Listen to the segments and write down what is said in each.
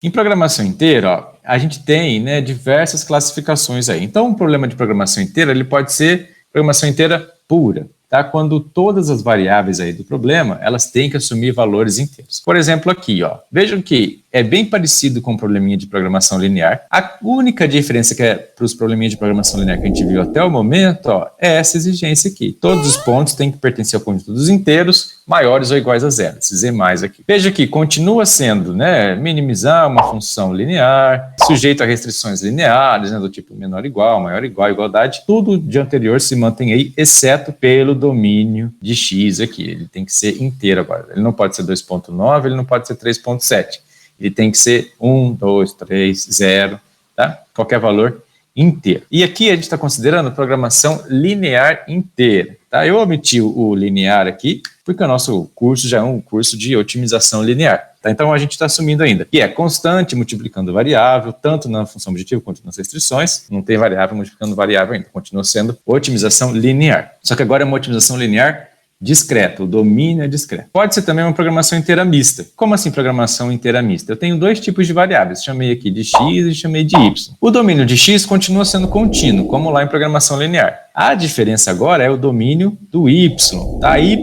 Em programação inteira, ó, a gente tem, né, diversas classificações aí. Então, um problema de programação inteira, ele pode ser programação inteira pura, tá? Quando todas as variáveis aí do problema, elas têm que assumir valores inteiros. Por exemplo, aqui, ó, vejam que é bem parecido com o probleminha de programação linear. A única diferença que é para os probleminhas de programação linear que a gente viu até o momento, ó, é essa exigência aqui. Todos os pontos têm que pertencer ao conjunto dos inteiros, maiores ou iguais a zero, esse Z mais aqui. Veja que continua sendo, né, minimizar uma função linear, sujeito a restrições lineares, né, do tipo menor igual, maior igual, igualdade, tudo de anterior se mantém aí, exceto pelo domínio de x aqui. Ele tem que ser inteiro agora. Ele não pode ser 2.9, ele não pode ser 3.7. Ele tem que ser 1, 2, 3, 0, tá? Qualquer valor inteiro. E aqui a gente está considerando programação linear inteira, tá? Eu omiti o linear aqui, porque o nosso curso já é um curso de otimização linear, tá? Então a gente está assumindo ainda que é constante multiplicando variável, tanto na função objetiva quanto nas restrições. Não tem variável multiplicando variável ainda, continua sendo otimização linear. Só que agora é uma otimização linear discreta, o domínio é discreto. Pode ser também uma programação inteira mista. Como assim programação inteira mista? Eu tenho dois tipos de variáveis, chamei aqui de x e chamei de y. O domínio de x continua sendo contínuo, como lá em programação linear. A diferença agora é o domínio do y, tá? Y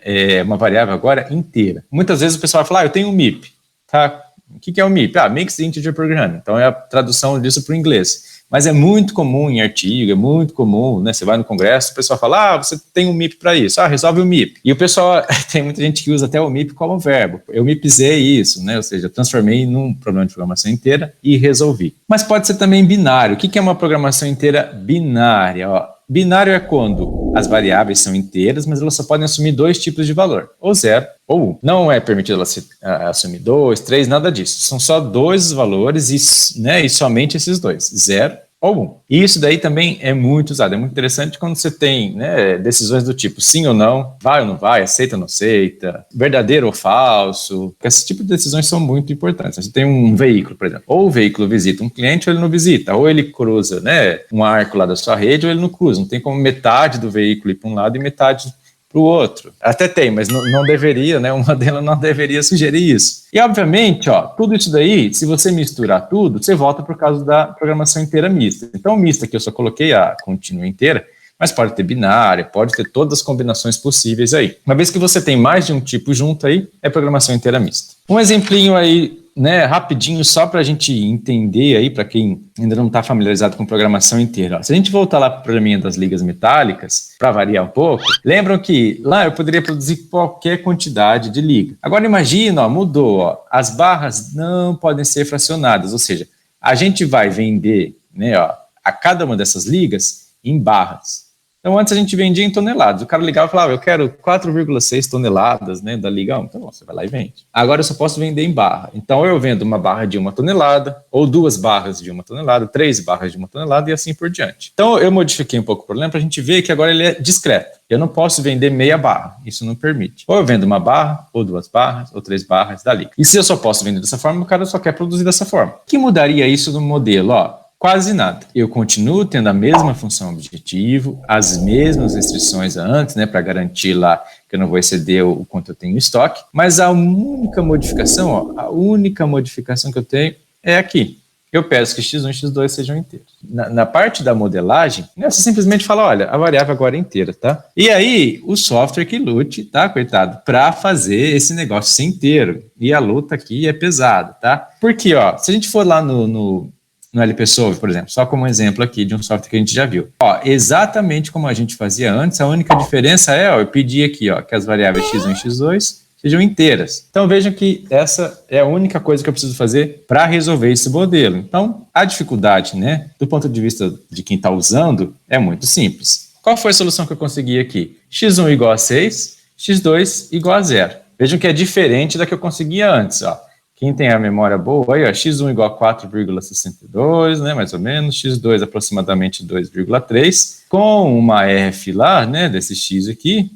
é uma variável agora inteira. Muitas vezes o pessoal vai falar, eu tenho um MIP, tá? O que é o MIP? Mixed Integer Programming. Então é a tradução disso para o inglês. Mas é muito comum em artigo, é muito comum, né? Você vai no congresso, o pessoal fala, você tem um MIP para isso, resolve o MIP. E o pessoal, tem muita gente que usa até o MIP como verbo. Eu MIPzei isso, né? Ou seja, eu transformei num problema de programação inteira e resolvi. Mas pode ser também binário. O que é uma programação inteira binária? Ó, binário é quando as variáveis são inteiras, mas elas só podem assumir dois tipos de valor, ou 0 ou 1. Não é permitido ela assumir 2, 3, nada disso. São só dois valores e somente esses dois, 0 ou 1. E isso daí também é muito usado. É muito interessante quando você tem, né, decisões do tipo sim ou não, vai ou não vai, aceita ou não aceita, verdadeiro ou falso. Esse tipo de decisões são muito importantes. Você tem um veículo, por exemplo, ou o veículo visita um cliente ou ele não visita, ou ele cruza, né, um arco lá da sua rede ou ele não cruza. Não tem como metade do veículo ir para um lado e metade para o outro. Até tem, mas não deveria, né? O modelo não deveria sugerir isso. E, obviamente, ó, tudo isso daí, se você misturar tudo, você volta por causa da programação inteira mista. Então, mista aqui eu só coloquei a contínua inteira, mas pode ter binária, pode ter todas as combinações possíveis aí. Uma vez que você tem mais de um tipo junto aí, é programação inteira mista. Um exemplinho aí, né, rapidinho, só para a gente entender aí, para quem ainda não está familiarizado com programação inteira. Ó. Se a gente voltar lá para o programinha das ligas metálicas, para variar um pouco, lembram que lá eu poderia produzir qualquer quantidade de liga. Agora imagina, ó, mudou, ó, as barras não podem ser fracionadas, ou seja, a gente vai vender, né, ó, a cada uma dessas ligas em barras. Então, antes a gente vendia em toneladas. O cara ligava e falava, eu quero 4,6 toneladas, né, da liga 1. Então, você vai lá e vende. Agora eu só posso vender em barra. Então, eu vendo uma barra de 1 tonelada, ou 2 barras de 1 tonelada, 3 barras de 1 tonelada e assim por diante. Então, eu modifiquei um pouco o problema para a gente ver que agora ele é discreto. Eu não posso vender meia barra, isso não permite. Ou eu vendo uma barra, ou 2 barras, ou 3 barras da liga. E se eu só posso vender dessa forma, o cara só quer produzir dessa forma. O que mudaria isso no modelo? Ó, quase nada. Eu continuo tendo a mesma função objetivo, as mesmas restrições antes, né, para garantir lá que eu não vou exceder o quanto eu tenho em estoque, mas a única modificação, ó, a única modificação que eu tenho é aqui. Eu peço que x1 e x2 sejam inteiros. Na parte da modelagem, né, você simplesmente fala, olha, a variável agora é inteira, tá? E aí, o software que lute, tá, coitado, para fazer esse negócio ser inteiro. E a luta aqui é pesada, tá? Porque, ó, se a gente for lá no LPsolve, por exemplo, só como um exemplo aqui de um software que a gente já viu. Ó, exatamente como a gente fazia antes, a única diferença é, ó, eu pedi aqui, ó, que as variáveis x1 e x2 sejam inteiras. Então vejam que essa é a única coisa que eu preciso fazer para resolver esse modelo. Então a dificuldade, né, do ponto de vista de quem está usando, é muito simples. Qual foi a solução que eu consegui aqui? x1 igual a 6, x2 igual a 0. Vejam que é diferente da que eu conseguia antes, ó. Quem tem a memória boa, aí, ó, x1 igual a 4,62, né, mais ou menos, x2 aproximadamente 2,3, com uma f lá, né, desse x aqui,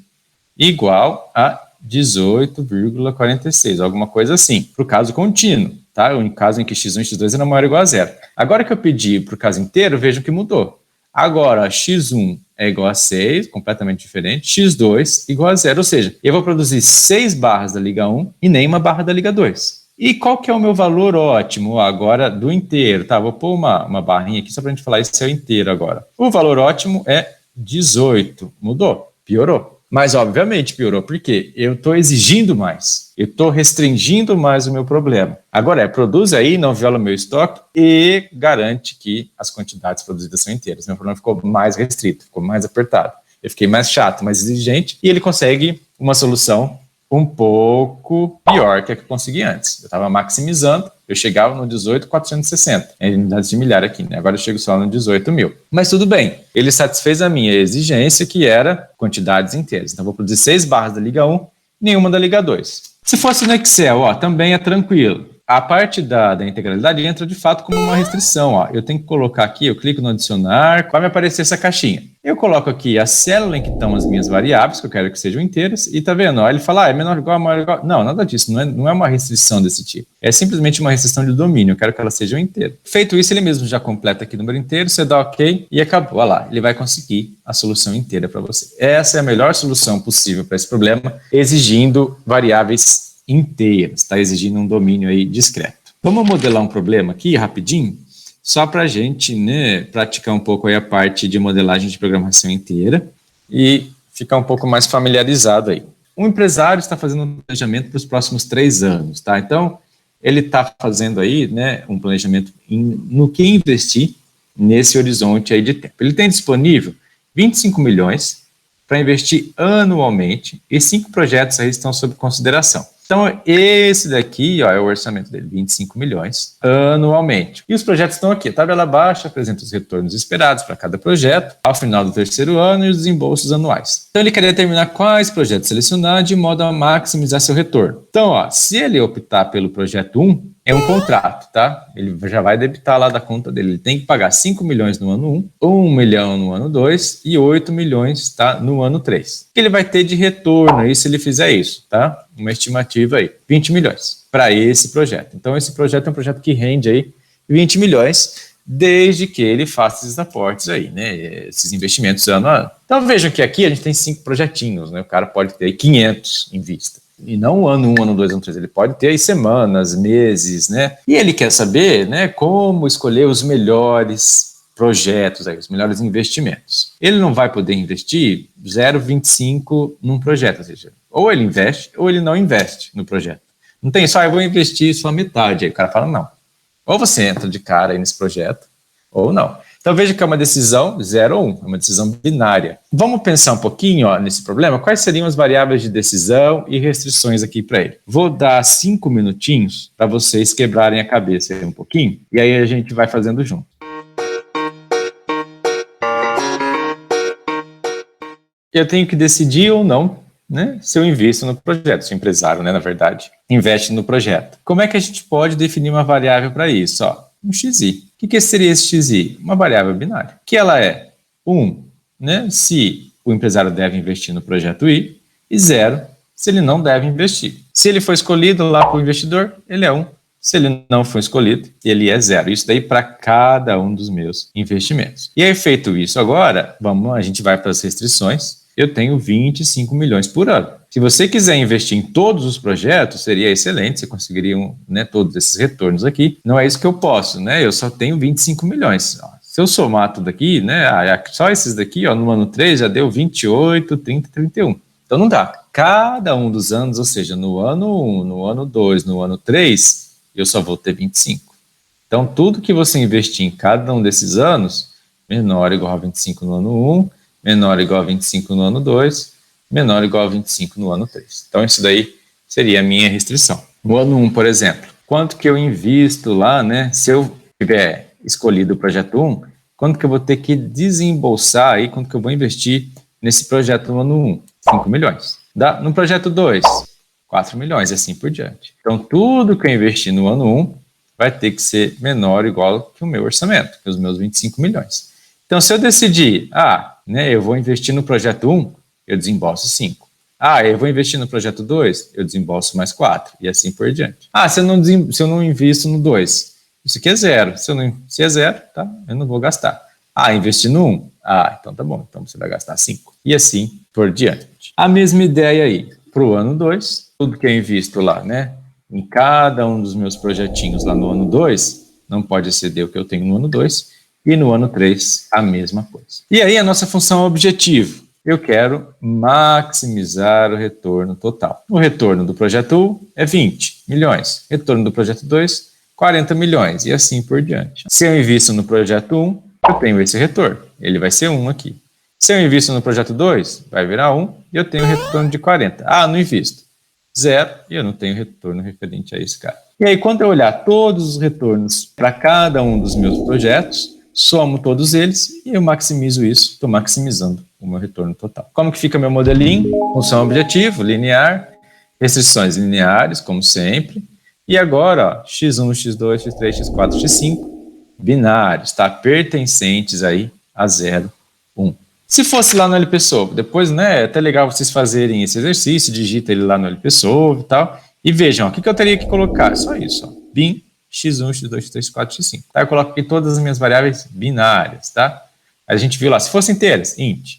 igual a 18,46, alguma coisa assim, para o caso contínuo, tá? O caso em que x1 e x2 era maior ou igual a 0. Agora que eu pedi para o caso inteiro, vejam que mudou. Agora, x1 é igual a 6, completamente diferente, x2 igual a 0, ou seja, eu vou produzir 6 barras da liga 1 e nem uma barra da liga 2. E qual que é o meu valor ótimo agora do inteiro? Tá, vou pôr uma barrinha aqui só para a gente falar isso é o inteiro agora. O valor ótimo é 18. Mudou? Piorou. Mas, obviamente, piorou porque eu estou exigindo mais. Eu estou restringindo mais o meu problema. Agora produz aí, não viola o meu estoque e garante que as quantidades produzidas são inteiras. Meu problema ficou mais restrito, ficou mais apertado. Eu fiquei mais chato, mais exigente e ele consegue uma solução um pouco pior que a que eu consegui antes. Eu estava maximizando, eu chegava no 18.460, em unidades de milhar aqui, né? Agora eu chego só no 18 mil. Mas tudo bem, ele satisfez a minha exigência, que era quantidades inteiras. Então, eu vou produzir 6 barras da Liga 1, nenhuma da Liga 2. Se fosse no Excel, também é tranquilo. A parte da integralidade entra de fato como uma restrição. Eu tenho que colocar aqui, eu clico no adicionar, vai me aparecer essa caixinha. Eu coloco aqui a célula em que estão as minhas variáveis, que eu quero que sejam inteiras, e tá vendo? Ele fala, é menor ou igual, maior ou igual. Não, nada disso, não é uma restrição desse tipo. É simplesmente uma restrição de domínio, eu quero que elas sejam inteiras. Feito isso, ele mesmo já completa aqui o número inteiro, você dá OK e acabou. Olha lá, ele vai conseguir a solução inteira para você. Essa é a melhor solução possível para esse problema, exigindo variáveis inteiras, está exigindo um domínio aí discreto. Vamos modelar um problema aqui rapidinho, só para a gente, né, praticar um pouco aí a parte de modelagem de programação inteira e ficar um pouco mais familiarizado aí. Um empresário está fazendo um planejamento para os próximos 3 anos, tá? Então, ele está fazendo aí, né, um planejamento no que investir nesse horizonte aí de tempo. Ele tem disponível 25 milhões para investir anualmente e 5 projetos aí estão sob consideração. Então, esse daqui é o orçamento dele, 25 milhões anualmente. E os projetos estão aqui. A tabela abaixo apresenta os retornos esperados para cada projeto ao final do 3º ano e os desembolsos anuais. Então, ele quer determinar quais projetos selecionar de modo a maximizar seu retorno. Então, se ele optar pelo projeto 1, é um contrato, tá? Ele já vai debitar lá da conta dele. Ele tem que pagar 5 milhões no ano 1, 1 milhão no ano 2 e 8 milhões, tá, no ano 3. O que ele vai ter de retorno aí se ele fizer isso, tá? Uma estimativa aí, 20 milhões para esse projeto. Então, esse projeto é um projeto que rende aí 20 milhões, desde que ele faça esses aportes aí, né? Esses investimentos ano a ano. Então, vejam que aqui a gente tem 5 projetinhos, né? O cara pode ter 500 em vista. E não ano 1, ano 2, ano 3, ele pode ter aí semanas, meses, né? E ele quer saber, né, como escolher os melhores projetos, aí, os melhores investimentos. Ele não vai poder investir 0,25 num projeto, ou seja, ou ele investe ou ele não investe no projeto. Não tem só, eu vou investir só metade. Aí o cara fala, não. Ou você entra de cara aí nesse projeto, ou não. Então veja que é uma decisão 0 ou 1, é uma decisão binária. Vamos pensar um pouquinho nesse problema? Quais seriam as variáveis de decisão e restrições aqui para ele? Vou dar 5 minutinhos para vocês quebrarem a cabeça aí um pouquinho, e aí a gente vai fazendo junto. Eu tenho que decidir ou não, né, se eu invisto no projeto, se o empresário, né, na verdade, investe no projeto. Como é que a gente pode definir uma variável para isso? Um XI. O que seria esse XI? Uma variável binária. Que ela é 1, né, se o empresário deve investir no projeto I, e 0, se ele não deve investir. Se ele foi escolhido lá para o investidor, ele é 1. Se ele não foi escolhido, ele é 0. Isso daí para cada um dos meus investimentos. E aí, feito isso agora, a gente vai para as restrições. Eu tenho 25 milhões por ano. Se você quiser investir em todos os projetos, seria excelente, você conseguiria, né, todos esses retornos aqui. Não é isso que eu posso, né? Eu só tenho 25 milhões. Se eu somar tudo aqui, né, só esses daqui, no ano 3 já deu 28, 30, 31. Então não dá. Cada um dos anos, ou seja, no ano 1, no ano 2, no ano 3, eu só vou ter 25. Então tudo que você investir em cada um desses anos, menor ou igual a 25 no ano 1, menor ou igual a 25 no ano 2, menor ou igual a 25 no ano 3. Então, isso daí seria a minha restrição. No ano 1, por exemplo, quanto que eu invisto lá, né? Se eu tiver escolhido o projeto 1, quanto que eu vou ter que desembolsar aí, quanto que eu vou investir nesse projeto no ano 1? 5 milhões. No projeto 2, 4 milhões, e assim por diante. Então, tudo que eu investir no ano 1 vai ter que ser menor ou igual que o meu orçamento, que os meus 25 milhões. Então, se eu decidir, né, eu vou investir no projeto 1, eu desembolso 5. Eu vou investir no projeto 2, eu desembolso mais 4, e assim por diante. Se eu não invisto no 2, isso aqui é 0. Se é 0, tá, eu não vou gastar. Investir no 1, então tá bom, então você vai gastar 5. E assim por diante. A mesma ideia aí, para o ano 2, tudo que eu invisto lá, né, em cada um dos meus projetinhos lá no ano 2, não pode exceder o que eu tenho no ano 2, e no ano 3 a mesma coisa. E aí a nossa função objetivo, eu quero maximizar o retorno total. O retorno do projeto 1 é 20 milhões, retorno do projeto 2, 40 milhões, e assim por diante. Se eu invisto no projeto 1, eu tenho esse retorno, ele vai ser 1 aqui. Se eu invisto no projeto 2, vai virar 1 e eu tenho retorno de 40. Ah, não invisto. 0 e eu não tenho retorno referente a esse cara. E aí, quando eu olhar todos os retornos para cada um dos meus projetos, somo todos eles e eu maximizo isso, estou maximizando o meu retorno total. Como que fica meu modelinho? Função objetivo, linear, restrições lineares, como sempre. E agora, ó, x1, x2, x3, x4, x5, binários, tá? Pertencentes aí a 0, 1. Se fosse lá no LPsolve, depois, né, é até legal vocês fazerem esse exercício, digita ele lá no LPsolve e tal, e vejam, ó, o que eu teria que colocar? Só isso, ó, bin, x1, x2, x3, x4, x5. Tá? Eu coloco aqui todas as minhas variáveis binárias, tá? A gente viu lá, se fossem inteiras, int,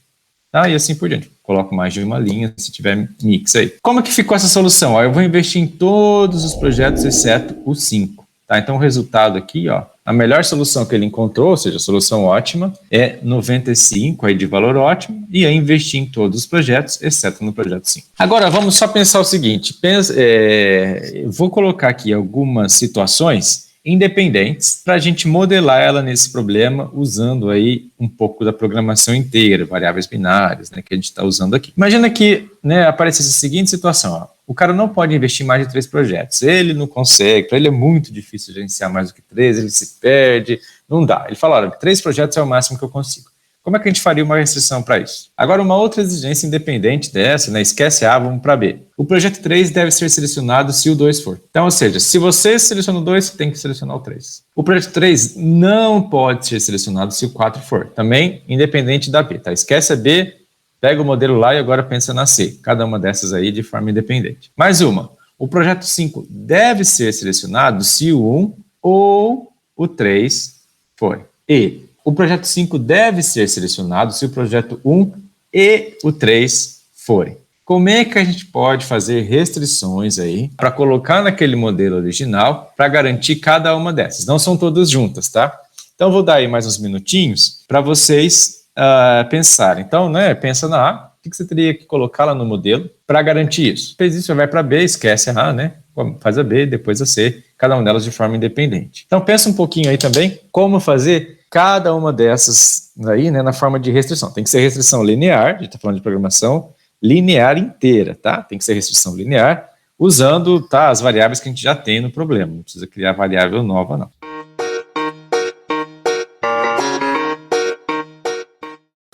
tá? E assim por diante. Coloco mais de uma linha, se tiver mix aí. Como que ficou essa solução? Ó, eu vou investir em todos os projetos, exceto o 5. Tá? Então, o resultado aqui, ó, a melhor solução que ele encontrou, ou seja, a solução ótima, é 95 aí de valor ótimo, e é investir em todos os projetos, exceto no projeto 5. Agora, vamos só pensar o seguinte, vou colocar aqui algumas situações independentes para a gente modelar ela nesse problema usando aí um pouco da programação inteira, variáveis binárias, né, que a gente está usando aqui. Imagina que, né, aparecesse a seguinte situação, ó, o cara não pode investir mais de 3 projetos, ele não consegue, para ele é muito difícil gerenciar mais do que 3, ele se perde, não dá. Ele fala, olha, 3 projetos é o máximo que eu consigo. Como é que a gente faria uma restrição para isso? Agora, uma outra exigência independente dessa, né, esquece A, vamos para B. O projeto 3 deve ser selecionado se o 2 for. Então, ou seja, se você seleciona o 2, você tem que selecionar o 3. O projeto 3 não pode ser selecionado se o 4 for. Também independente da B, tá? Esquece a B, pega o modelo lá e agora pensa na C. Cada uma dessas aí de forma independente. Mais uma. O projeto 5 deve ser selecionado se o 1 ou o 3 for. E o projeto 5 deve ser selecionado se o projeto 1 e o 3 forem. Como é que a gente pode fazer restrições aí para colocar naquele modelo original para garantir cada uma dessas? Não são todas juntas, tá? Então, vou dar aí mais uns minutinhos para vocês pensarem. Então, né, pensa na A, o que você teria que colocar lá no modelo para garantir isso? Fez isso, vai para B, esquece a A, né? Faz a B, depois a C, cada uma delas de forma independente. Então, pensa um pouquinho aí também como fazer cada uma dessas aí, né, na forma de restrição. Tem que ser restrição linear, a gente está falando de programação linear inteira, tá? Tem que ser restrição linear, usando, tá, as variáveis que a gente já tem no problema. Não precisa criar variável nova, não.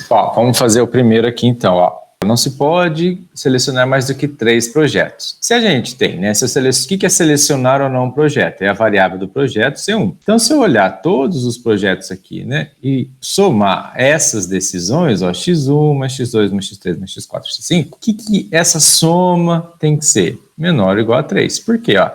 Ó, vamos fazer o primeiro aqui, então, ó. Não se pode selecionar mais do que 3 projetos. Se a gente tem, né? O que é selecionar ou não um projeto? É a variável do projeto C1. Então, se eu olhar todos os projetos aqui, né? E somar essas decisões, ó, x1, mais x2, mais x3, mais x4, x5, o que essa soma tem que ser? Menor ou igual a 3. Por quê? Ó,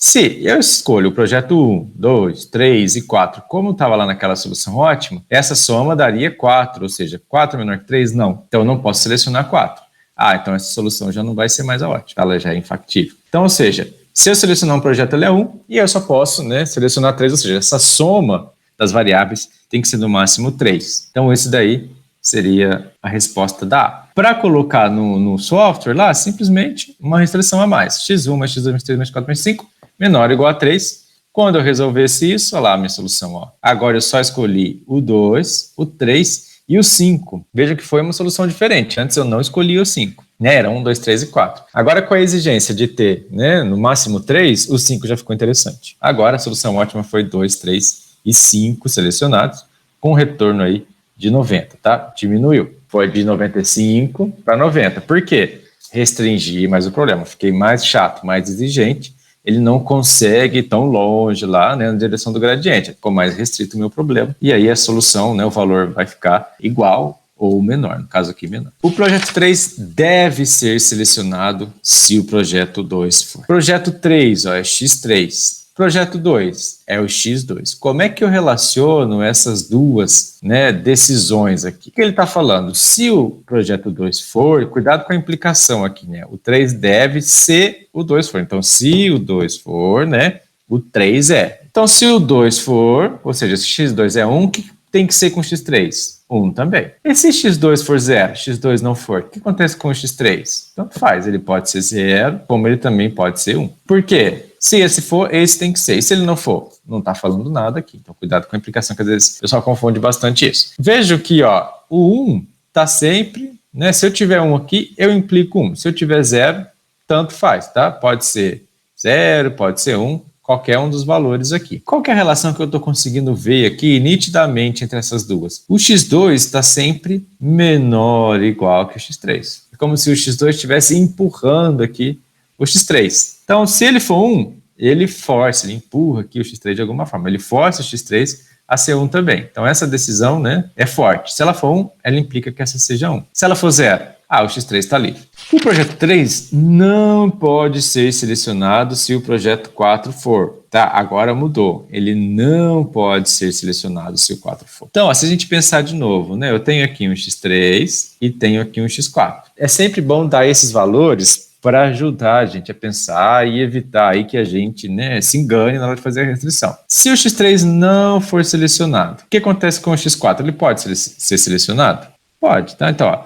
se eu escolho o projeto 1, 2, 3 e 4, como estava lá naquela solução ótima, essa soma daria 4, ou seja, 4 menor que 3, não. Então, eu não posso selecionar 4. Ah, então essa solução já não vai ser mais a ótima, ela já é infactível. Então, ou seja, se eu selecionar um projeto, ele é 1, e eu só posso, né, selecionar 3, ou seja, essa soma das variáveis tem que ser no máximo 3. Então, esse daí seria a resposta da A. Para colocar no software lá, simplesmente uma restrição a mais. x1 mais x2 mais x3 mais x4 mais 5 menor ou igual a 3. Quando eu resolvesse isso, olha lá a minha solução. Ó. Agora eu só escolhi o 2, o 3 e o 5. Veja que foi uma solução diferente. Antes eu não escolhi o 5. Né? Era 1, 2, 3 e 4. Agora com a exigência de ter, né, no máximo 3, o 5 já ficou interessante. Agora a solução ótima foi 2, 3 e 5 selecionados, com retorno aí de 90, tá? Diminuiu. Foi de 95 para 90. Por quê? Restringi mais o problema. Fiquei mais chato, mais exigente. Ele não consegue ir tão longe lá, né, na direção do gradiente. Ficou mais restrito o meu problema. E aí a solução, né, o valor vai ficar igual ou menor, no caso aqui menor. O projeto 3 deve ser selecionado se o projeto 2 for. Projeto 3, ó, é x3. Projeto 2 é o x2. Como é que eu relaciono essas duas, né, decisões aqui? O que ele está falando? Se o projeto 2 for, cuidado com a implicação aqui, né? O 3 deve se o 2 for. Então, se o 2 for, né, o 3 é. Então, se o 2 for, ou seja, se x2 é 1, o que tem que ser com x3? 1 também. E se x2 for 0, x2 não for, o que acontece com o x3? Tanto faz, ele pode ser 0, como ele também pode ser 1. Por quê? Se esse for, esse tem que ser. E se ele não for? Não está falando nada aqui. Então, cuidado com a implicação, que às vezes o pessoal confunde bastante isso. Vejo que ó, o 1 está sempre, né? Se eu tiver 1 aqui, eu implico 1. Se eu tiver 0, tanto faz, tá? Pode ser 0, pode ser 1. Qualquer um dos valores aqui. Qual que é a relação que eu estou conseguindo ver aqui nitidamente entre essas duas? O x2 está sempre menor ou igual que o x3. É como se o x2 estivesse empurrando aqui o x3. Então, se ele for 1, ele força, ele empurra aqui o x3 de alguma forma. Ele força o x3 a ser 1 também. Então, essa decisão, né, é forte. Se ela for 1, ela implica que essa seja 1. Se ela for 0, o x3 está livre. O projeto 3 não pode ser selecionado se o projeto 4 for. Tá, agora mudou. Ele não pode ser selecionado se o 4 for. Então, se a gente pensar de novo, né, eu tenho aqui um x3 e tenho aqui um x4. É sempre bom dar esses valores para ajudar a gente a pensar e evitar aí que a gente, né, se engane na hora de fazer a restrição. Se o x3 não for selecionado, o que acontece com o x4? Ele pode ser selecionado? Pode, tá? Então, ó,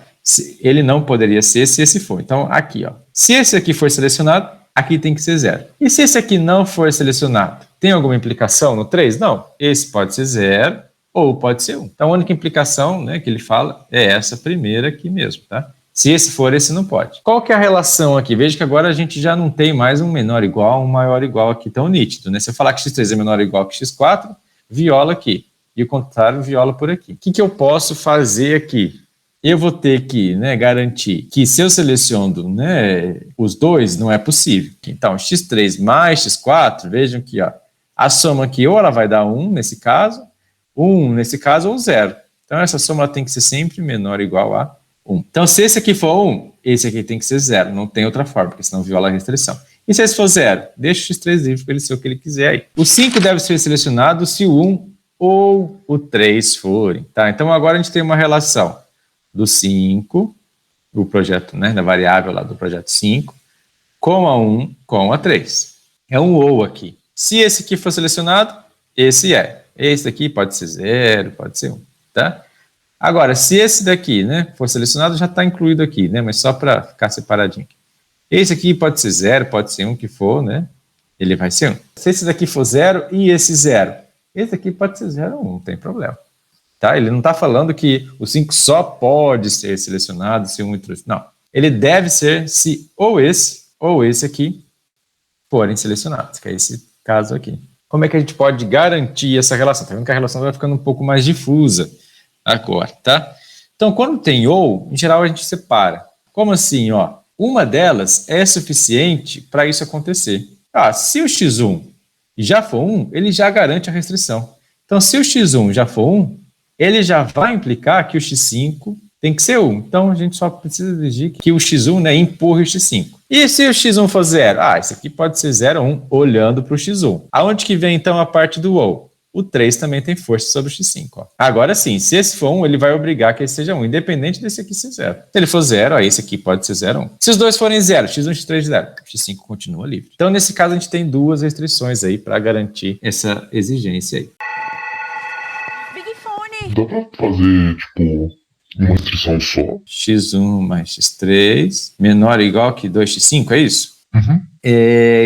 ele não poderia ser se esse for. Então, aqui, ó, se esse aqui for selecionado, aqui tem que ser 0. E se esse aqui não for selecionado, tem alguma implicação no 3? Não. Esse pode ser 0 ou pode ser 1. Então, a única implicação, né, que ele fala é essa primeira aqui mesmo, tá? Se esse for, esse não pode. Qual que é a relação aqui? Veja que agora a gente já não tem mais um menor igual, um maior igual aqui tão nítido, né? Se eu falar que x3 é menor ou igual que x4, viola aqui. E o contrário, viola por aqui. O que eu posso fazer aqui? Eu vou ter que, né, garantir que se eu seleciono, né, os dois, não é possível. Então, x3 mais x4, vejam que ó, a soma aqui ou ela vai dar 1 nesse caso, 1 nesse caso ou 0. Então, essa soma tem que ser sempre menor ou igual a 1. Então, se esse aqui for 1, esse aqui tem que ser 0. Não tem outra forma, porque senão viola a restrição. E se esse for 0? Deixa o x3 livre para ele ser o que ele quiser aí. O 5 deve ser selecionado se o 1 ou o 3 forem. Tá? Então, agora a gente tem uma relação do 5, o projeto, né, da variável lá do projeto 5, com a 1, com a 3. É um ou aqui. Se esse aqui for selecionado, esse é. Esse daqui pode ser 0, pode ser 1, tá? Agora, se esse daqui, né, for selecionado, já está incluído aqui, né, mas só para ficar separadinho. Esse aqui pode ser 0, pode ser 1, que for, né, ele vai ser 1. Se esse daqui for 0 e esse 0, esse aqui pode ser 0 ou 1, não tem problema. Tá? Ele não está falando que o 5 só pode ser selecionado se 1 e 3. Não. Ele deve ser se ou esse aqui forem selecionados, que é esse caso aqui. Como é que a gente pode garantir essa relação? Está vendo que a relação vai ficando um pouco mais difusa agora, tá? Então, quando tem ou, em geral a gente separa. Como assim, ó? Uma delas é suficiente para isso acontecer. Se o x1 já for 1, ele já garante a restrição. Então, se o x1 já for 1, ele já vai implicar que o x5 tem que ser 1. Então, a gente só precisa exigir que o x1, né, empurre o x5. E se o x1 for 0? Esse aqui pode ser 0 ou 1, olhando para o x1. Aonde que vem, então, a parte do ou? O 3 também tem força sobre o x5. Ó. Agora sim, se esse for 1, ele vai obrigar que esse seja 1, independente desse aqui ser 0. Se ele for 0, esse aqui pode ser 0 ou 1. Se os dois forem 0, x1 e x3 0, x5 continua livre. Então, nesse caso, a gente tem duas restrições aí para garantir essa exigência aí. Dá pra fazer, tipo, uma restrição só? x1 mais x3 menor ou igual que 2x5, é isso? Uhum.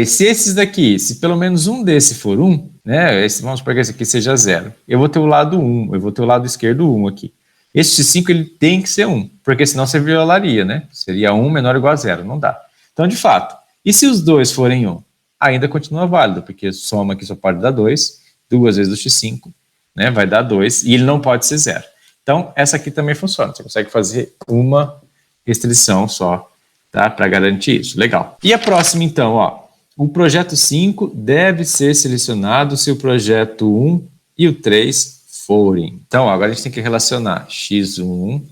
Se esses daqui, se pelo menos um desse for 1, né, vamos supor que esse aqui seja 0, eu vou ter o lado 1, eu vou ter o lado esquerdo 1 aqui. Esse x5 ele tem que ser 1, porque senão você violaria, né? Seria 1 menor ou igual a 0, não dá. Então, de fato, e se os dois forem 1? Ainda continua válido, porque soma aqui só pode dar 2, 2 vezes o x5, né, vai dar 2, e ele não pode ser 0. Então, essa aqui também funciona. Você consegue fazer uma restrição só, tá, para garantir isso. Legal. E a próxima, então, ó. O projeto 5 deve ser selecionado se o projeto 1 e o 3 forem. Então, ó, agora a gente tem que relacionar x1,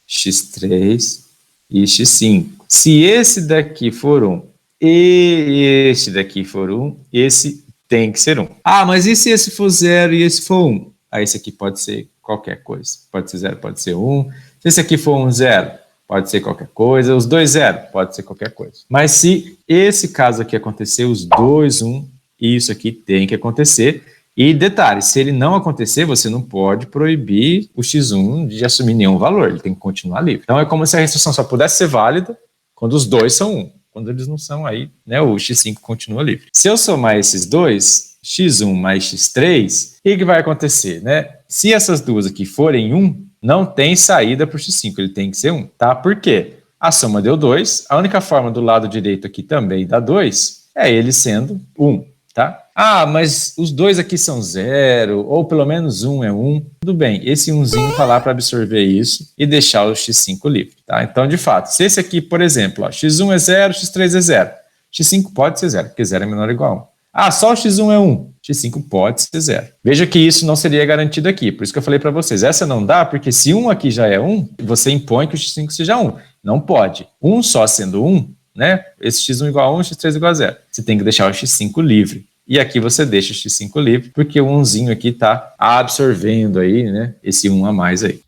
x3 e x5. Se esse daqui for 1 e este daqui for 1, esse tem que ser 1. Ah, mas e se esse for 0 e esse for 1? Aí esse aqui pode ser qualquer coisa. Pode ser 0, pode ser 1. Se esse aqui for 1, 0, pode ser qualquer coisa. Os dois 0, pode ser qualquer coisa. Mas se esse caso aqui acontecer, os dois 1, isso aqui tem que acontecer. E detalhe, se ele não acontecer, você não pode proibir o x1 de assumir nenhum valor. Ele tem que continuar livre. Então é como se a restrição só pudesse ser válida quando os dois são 1. Quando eles não são, aí, né, o x5 continua livre. Se eu somar esses dois, x1 mais x3, o que vai acontecer, né? Se essas duas aqui forem 1, não tem saída para o x5, ele tem que ser 1, tá? Por quê? A soma deu 2, a única forma do lado direito aqui também dá 2, é ele sendo 1, tá? Ah, mas os dois aqui são 0, ou pelo menos 1 é 1. Tudo bem, esse 1zinho tá lá para absorver isso e deixar o x5 livre, tá? Então, de fato, se esse aqui, por exemplo, ó, x1 é 0, x3 é 0, x5 pode ser 0, porque 0 é menor ou igual a 1. Ah, só o x1 é 1, x5 pode ser 0. Veja que isso não seria garantido aqui, por isso que eu falei para vocês, essa não dá, porque se 1 aqui já é 1, você impõe que o x5 seja 1. Não pode. 1 só sendo 1, né? Esse x1 igual a 1, x3 igual a 0. Você tem que deixar o x5 livre. E aqui você deixa o x5 livre, porque o 1zinho aqui está absorvendo aí, né, esse 1 a mais aí.